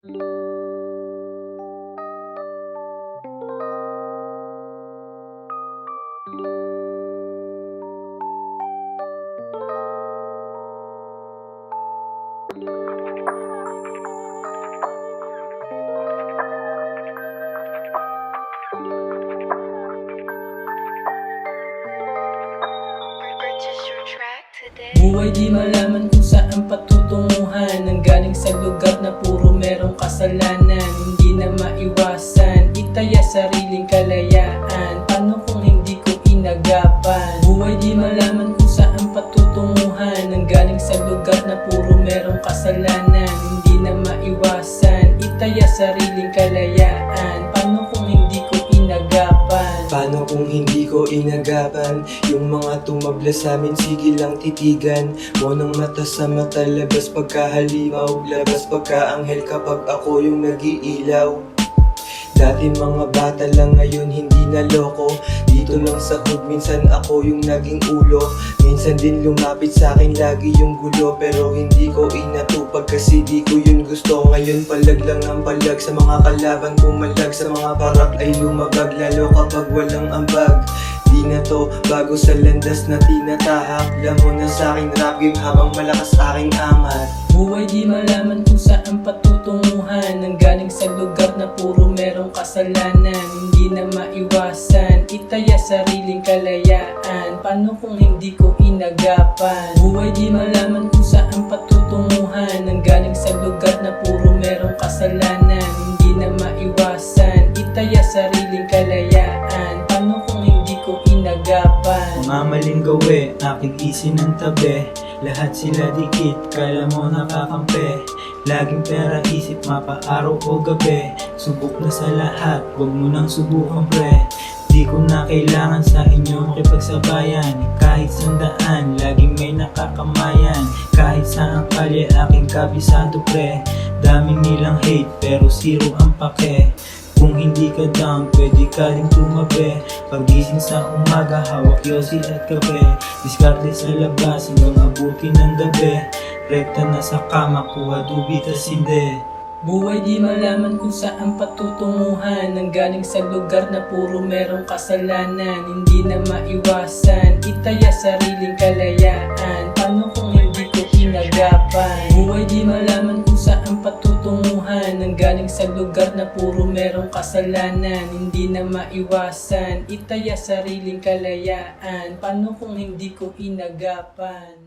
Buhay di malaman kung saan patutunguhan, nanggaling sa lugar na puro merong kasalanan. Hindi na maiwasan, itaya sariling kalayaan. Paano kung hindi ko inagapan? Buhay di malaman kung saan patutunguhan, nanggaling sa lugar na puro merong kasalanan. Hindi na maiwasan, itaya sariling kalayaan. Paano kung hindi ko inagapan? Paano kung hindi ko inagapan? Yung mga tumabla sa amin, sige lang titigan mo ng mata sa mata, labas pagkahalimaw, labas pagkaanghel kapag ako yung nag-iilaw. Dati mga bata lang, ngayon hindi na loko. Dito lang sa hood, minsan ako yung naging ulo. Minsan din lumapit sa akin lagi yung gulo, pero hindi ko inatupag kasi di ko yun gusto. Ngayon palag lang ng palag sa mga kalaban, pumalag sa mga parak ay lumabag, lalo kapag walang ambag. Di na to bago sa landas na tinatahak, lamon na sa aking rap game habang malakas aking amat. Buhay di malaman kung saan patutunguhan, nanggaling sa lugar na puro merong kasalanan. Hindi na maiwasan, itaya sariling kalayaan. Paano kung hindi ko inagapan? Buhay di malaman kung saan patutunguhan, nanggaling sa lugar na puro merong kasalanan. Hindi na maiwasan, itaya sariling kalayaan. Paano kung hindi ko inagapan? Mga maling gawi, aking isin ng tabi. Lahat sila dikit, kala mo nakakampi. Laging pera isip, mapa araw o gabi. Subok na sa lahat, wag mo nang subukan pre. Di ko na kailangan sa inyo makipagsabayan. Kahit sandaan, laging may nakakamayan. Kahit saan kalye, aking kabisado pre. Daming nilang hate, pero zero ang pake. Kung hindi ka down, pwede ka rin tumabi. Pagising sa umaga, hawak yosi at kape. Diskarte sa labas hanggang abuti ng gabi. Rekta na sa kama, kuha tubi tas hindi. Buhay di malaman kung saan patutunguhan, nanggaling sa lugar na puro merong kasalanan. Hindi na maiwasan, itaya sariling kalayaan. Paano kung hindi ko inagapan? Buhay di malaman kung saan patutunguhan, nanggaling sa lugar na puro merong kasalanan. Hindi na maiwasan, itaya sariling kalayaan. Paano kung hindi ko inagapan?